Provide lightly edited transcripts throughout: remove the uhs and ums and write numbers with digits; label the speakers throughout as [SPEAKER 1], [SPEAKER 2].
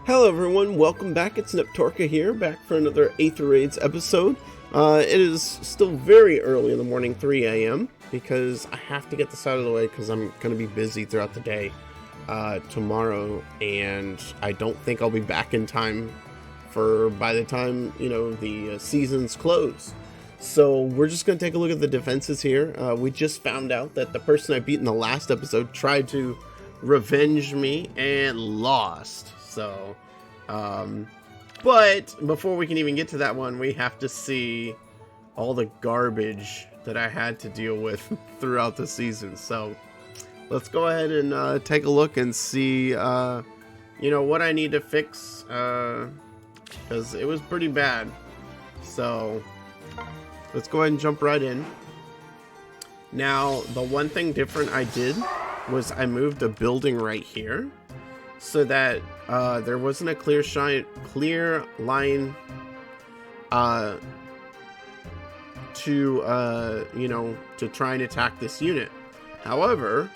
[SPEAKER 1] Hello everyone, welcome back. It's Neptorka here, back for another Aether Raids episode. It is still very early in the morning, 3 a.m., because I have to get this out of the way because I'm going to be busy throughout the day tomorrow, and I don't think I'll be back in time for by the time, the seasons close. So we're just going to take a look at the defenses here. We just found out that the person I beat in the last episode tried to revenge me and lost. So, but before we can even get to that one, we have to see all the garbage that I had to deal with throughout the season. So let's go ahead and take a look and see, what I need to fix, because it was pretty bad. So let's go ahead and jump right in. Now, the one thing different I did was I moved a building right here so that there wasn't a clear line to try and attack this unit. However,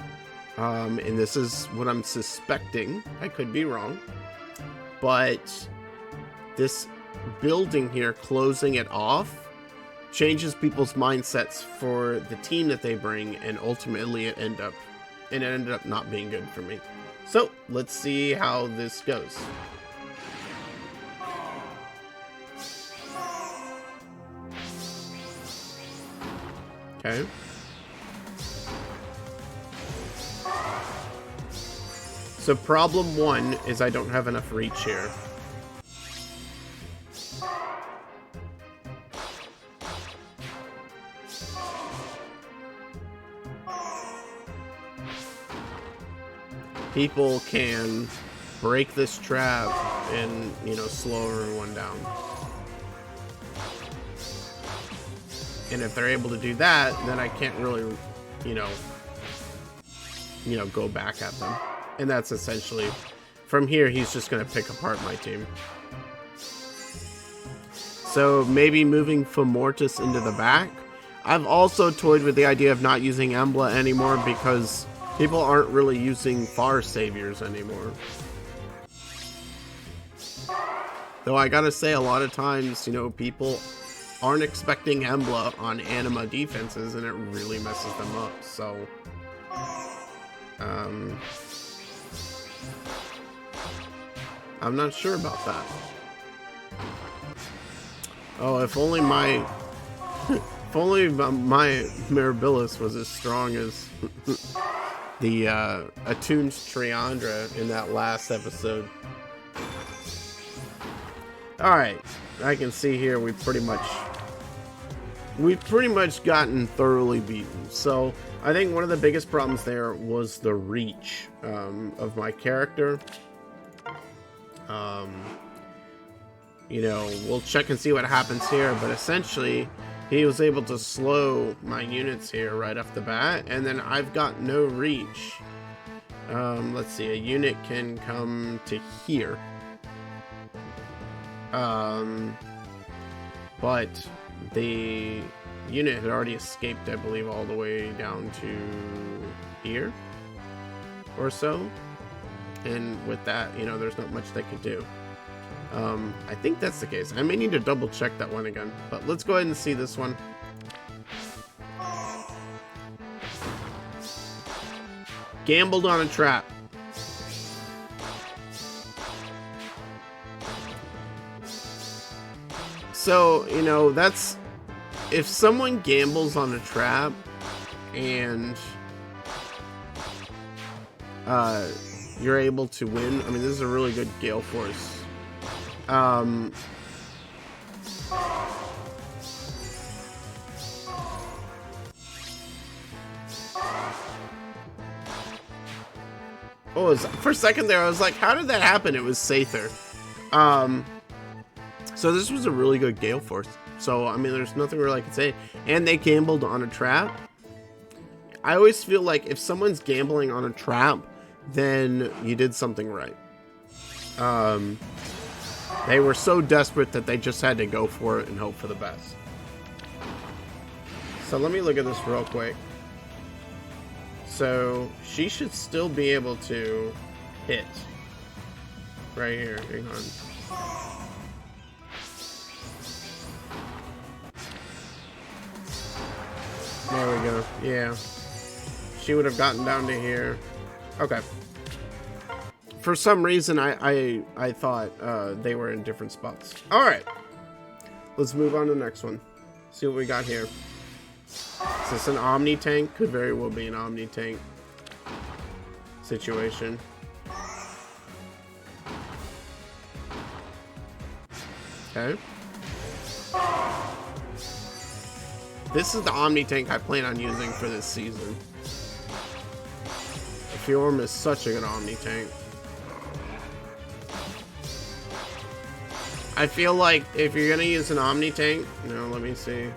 [SPEAKER 1] and this is what I'm suspecting, I could be wrong, but this building here, closing it off, changes people's mindsets for the team that they bring, and ultimately it ended up not being good for me. So let's see how this goes. Okay. So problem one is I don't have enough reach here. People can break this trap and, slow everyone down. And if they're able to do that, then I can't really, go back at them. And that's essentially, from here, he's just going to pick apart my team. So maybe moving Femortis into the back. I've also toyed with the idea of not using Embla anymore because people aren't really using Far Saviors anymore. Though I gotta say, a lot of times, people aren't expecting Embla on Anima defenses, and it really messes them up. So, I'm not sure about that. Oh, if only my Mirabilis was as strong as the attuned Triandra in that last episode. Alright, I can see here we've pretty much gotten thoroughly beaten. So I think one of the biggest problems there was the reach of my character. We'll check and see what happens here, but essentially he was able to slow my units here right off the bat, and then I've got no reach. Let's see, a unit can come to here. But the unit had already escaped, I believe, all the way down to here or so. And with that, there's not much they could do. I think that's the case. I may need to double check that one again, but let's go ahead and see this one. Gambled on a trap. So, that's, if someone gambles on a trap and you're able to win, I mean, this is a really good Gale Force. For a second there, I was like, how did that happen? It was Aether. So this was a really good Gale Force. So, I mean, there's nothing really I can say. And they gambled on a trap. I always feel like if someone's gambling on a trap, then you did something right. They were so desperate that they just had to go for it and hope for the best. So let me look at this real quick. So she should still be able to hit. right here. Hang on. There we go. Yeah. She would have gotten down to here. Okay. For some reason, I thought they were in different spots. All right. Let's move on to the next one. See what we got here. Is this an Omni tank? Could very well be an Omni tank situation. Okay. This is the Omni tank I plan on using for this season. Fjorm is such a good Omni tank. I feel like if you're gonna use an Omni tank, no, let me see.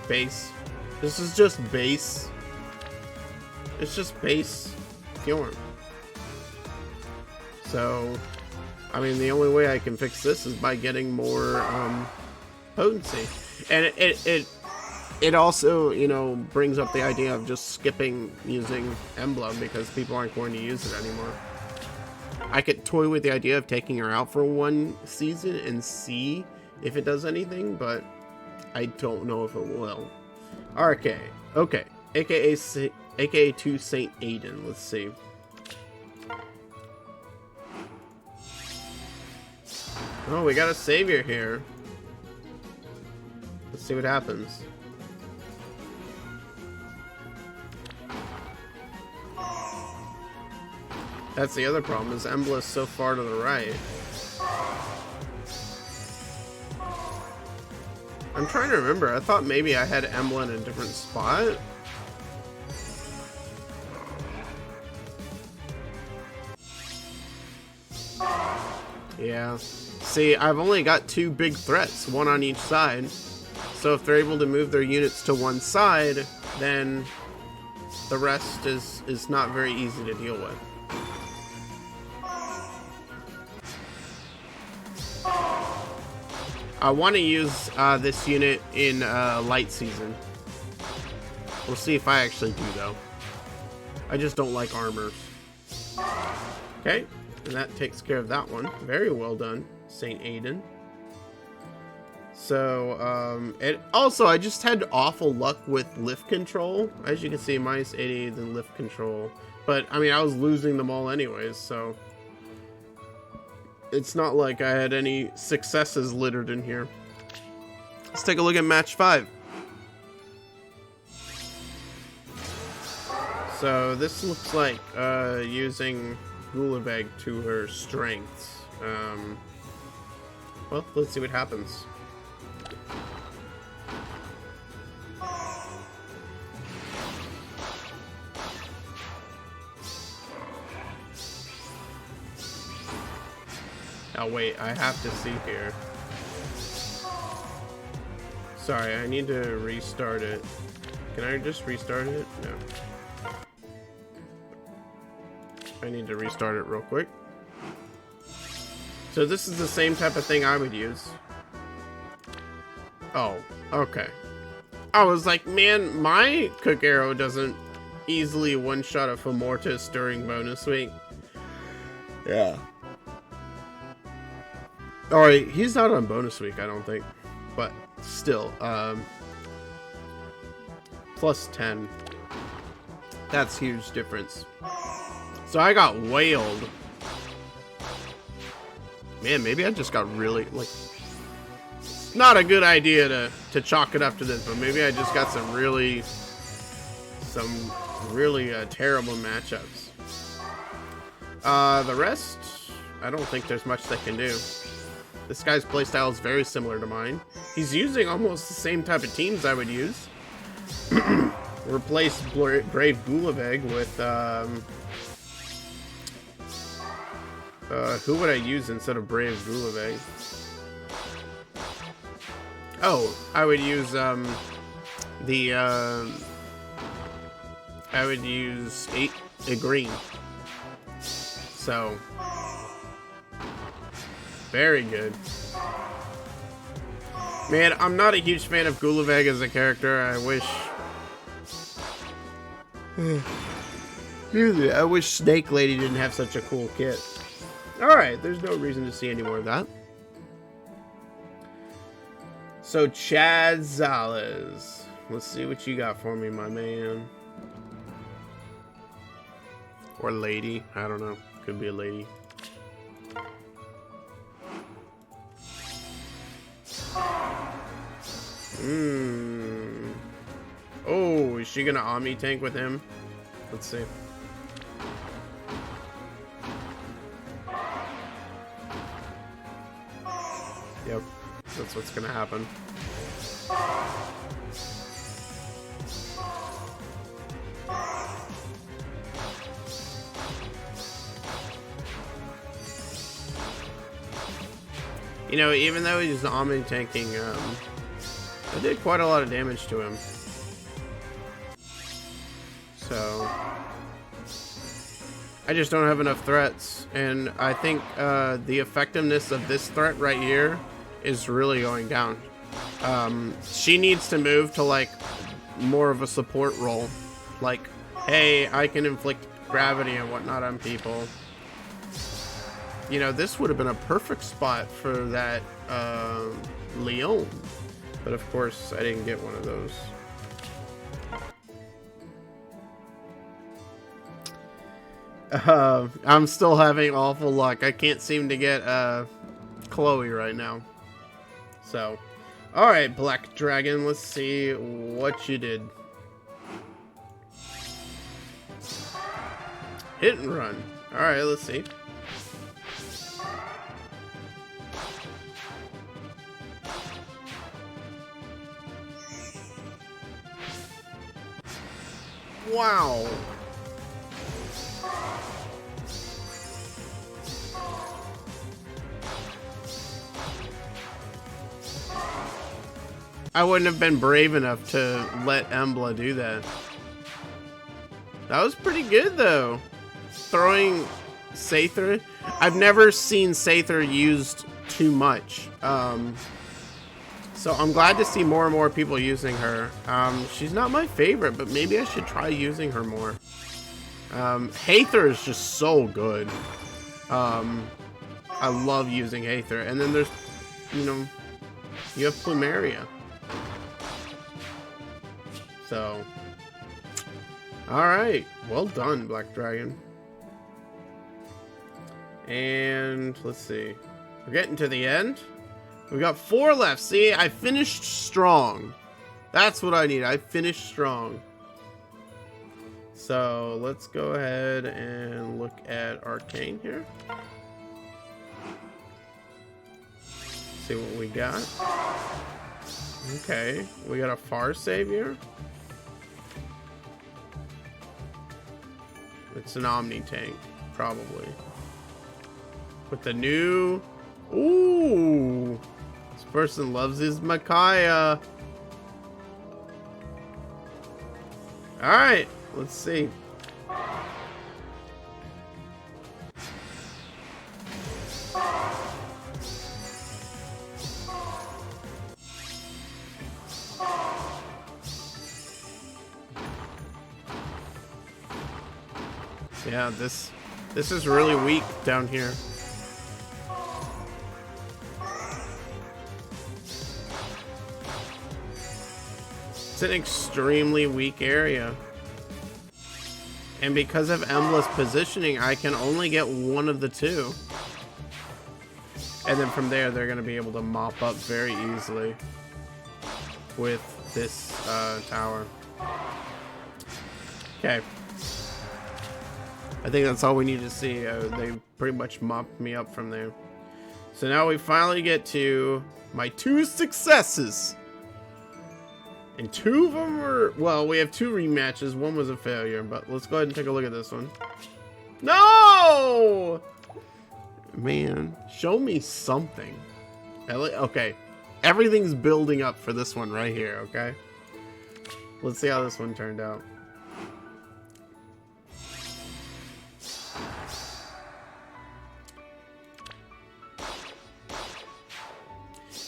[SPEAKER 1] Base. This is just base. It's just base Fjorm. So, I mean, the only way I can fix this is by getting more potency, and it also, you know, brings up the idea of just skipping using Emblem because people aren't going to use it anymore. I could toy with the idea of taking her out for one season and see if it does anything, but I don't know if it will. RK. Okay. AKA 2 Saint Aiden. Let's see. Oh, we got a savior here. Let's see what happens. That's the other problem, is Embla is so far to the right. I'm trying to remember. I thought maybe I had Embla in a different spot. Yeah. See, I've only got 2 big threats, one on each side. So if they're able to move their units to one side, then the rest is not very easy to deal with. I want to use this unit in light season. We'll see if I actually do, though. I just don't like armors. Okay, and that takes care of that one. Very well done, Saint Aiden. So, and also I just had awful luck with lift control. As you can see, minus 88 in lift control. But, I mean, I was losing them all anyways, so it's not like I had any successes littered in here. Let's take a look at match 5. So this looks like using Gulaveg to her strengths. Well, let's see what happens. Oh wait, I have to see here. Sorry, I need to restart it. Can I just restart it? No. I need to restart it real quick. So this is the same type of thing I would use. Oh, okay. I was like, man, my Cook Arrow doesn't easily one-shot a Femortis during bonus week. Yeah. Alright, he's not on bonus week, I don't think. But still, plus 10. That's huge difference. So I got whaled. Man, maybe I just got really, like, not a good idea to chalk it up to this, but maybe I just got some really terrible matchups. The rest, I don't think there's much they can do. This guy's playstyle is very similar to mine. He's using almost the same type of teams I would use. Replace Brave Gulaveg with, who would I use instead of Brave Gulaveg? Oh, I would use, I would use a green. So, very good. Man, I'm not a huge fan of Gulaveg as a character. I wish Snake Lady didn't have such a cool kit. Alright, there's no reason to see any more of that. So, Chad Zales. Let's see what you got for me, my man. Or lady. I don't know. Could be a lady. Oh, is she gonna Omni tank with him? Let's see. Yep, that's what's gonna happen. You know, even though he's Omni tanking, I did quite a lot of damage to him. So I just don't have enough threats, and I think the effectiveness of this threat right here is really going down. She needs to move to like more of a support role, like, hey, I can inflict gravity and whatnot on people. You know, this would have been a perfect spot for that Leon, but of course I didn't get one of those. I'm still having awful luck. I can't seem to get Chloe right now. So, alright, Black Dragon, let's see what you did. Hit and run. Alright, let's see. Wow. I wouldn't have been brave enough to let Embla do that. That was pretty good though. Throwing Aether. I've never seen Aether used too much. So I'm glad to see more and more people using her. She's not my favorite, but maybe I should try using her more. Aether is just so good. I love using Aether. And then there's, you know, you have Plumeria. So, alright. Well done, Black Dragon. And let's see. We're getting to the end. We got 4 left. See, I finished strong. That's what I need. I finished strong. So let's go ahead and look at Arcane here. See what we got. Okay, we got a Far Savior. It's an Omni tank, probably. With the new... Ooh! This person loves his Micaiah. Alright, let's see. Yeah, this is really weak down here. It's an extremely weak area. And because of Embla's positioning, I can only get one of the two. And then from there, they're going to be able to mop up very easily with this tower. Okay. I think that's all we need to see. They pretty much mopped me up from there. So now we finally get to my 2 successes. And 2 of them were... Well, we have 2 rematches. One was a failure, but let's go ahead and take a look at this one. No! Man, show me something. Okay. Everything's building up for this one right here, okay? Let's see how this one turned out.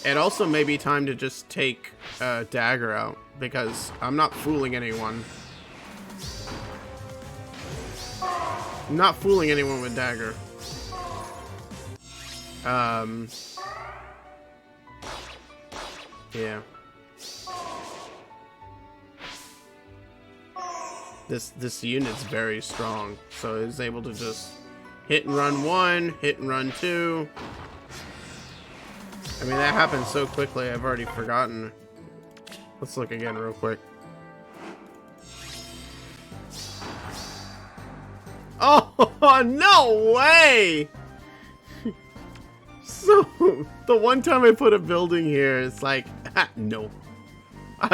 [SPEAKER 1] It also may be time to just take Dagger out, because I'm not fooling anyone. I'm not fooling anyone with Dagger. Yeah. This unit's very strong, so it's able to just hit and run 1, hit and run 2. I mean, that happens so quickly, I've already forgotten. Let's look again real quick. Oh, no way! So, the one time I put a building here, it's like, no.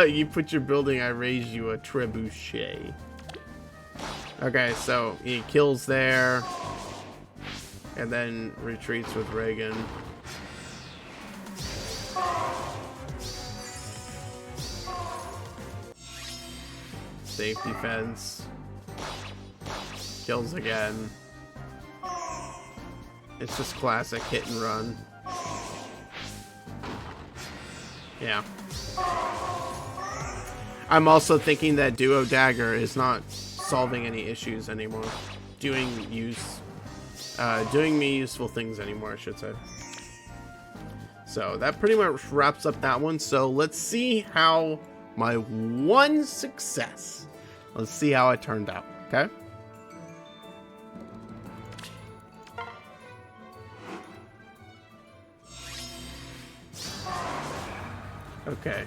[SPEAKER 1] You put your building, I raise you a trebuchet. Okay, so he kills there, and then retreats with Reagan. Safety fence. Kills again. It's just classic hit and run. Yeah. I'm also thinking that Duo Dagger is not solving any issues anymore. Doing me useful things anymore, I should say. So that pretty much wraps up that one. So let's see how my one success. Let's see how it turned out, okay? Okay.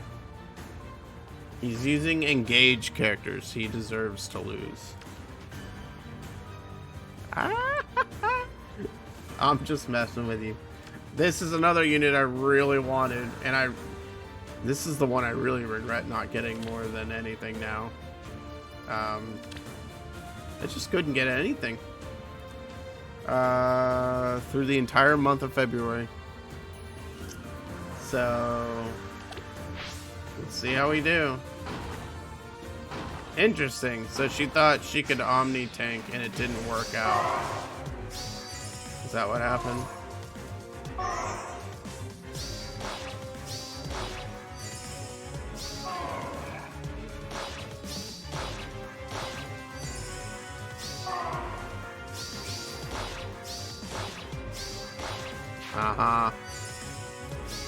[SPEAKER 1] He's using engaged characters. He deserves to lose. I'm just messing with you. This is another unit I really wanted, and this is the one I really regret not getting more than anything now. I just couldn't get anything through the entire month of February. So let's see how we do. Interesting. So she thought she could Omni tank and it didn't work out. Is that what happened?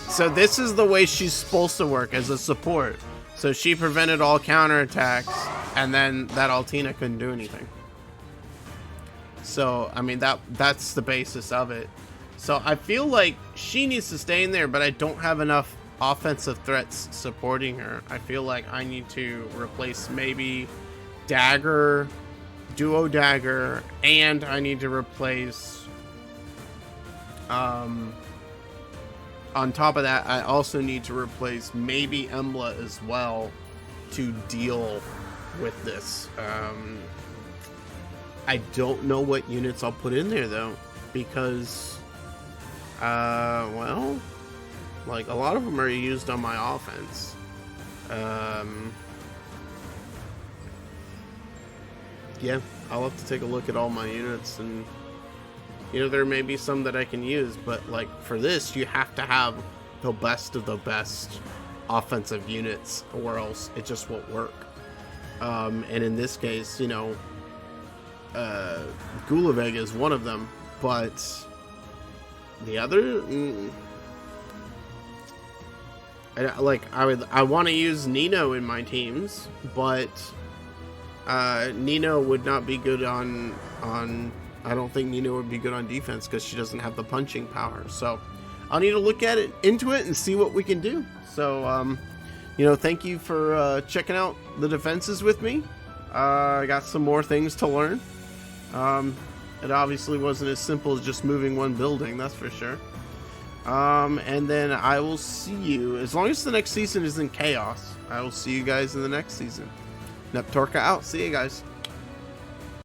[SPEAKER 1] So this is the way she's supposed to work as a support. So she prevented all counterattacks, and then that Altina couldn't do anything. So, I mean, that's the basis of it. So I feel like she needs to stay in there, but I don't have enough offensive threats supporting her. I feel like I need to replace maybe Dagger, Duo Dagger, and I need to replace... on top of that, I also need to replace maybe Embla as well to deal with this. I don't know what units I'll put in there though, because, well, like a lot of them are used on my offense. Yeah, I'll have to take a look at all my units, and you know, there may be some that I can use, but like for this, you have to have the best of the best offensive units, or else it just won't work. And in this case, you know, Gulaveg is one of them, but the other, I want to use Nino in my teams, but Nino would not be good on. I don't think Nino would be good on defense because she doesn't have the punching power. So I'll need to look at it into it and see what we can do. So, you know, thank you for checking out the defenses with me. I got some more things to learn. It obviously wasn't as simple as just moving one building, that's for sure. And then I will see you, as long as the next season isn't chaos, I will see you guys in the next season. Neptorka out. See you guys.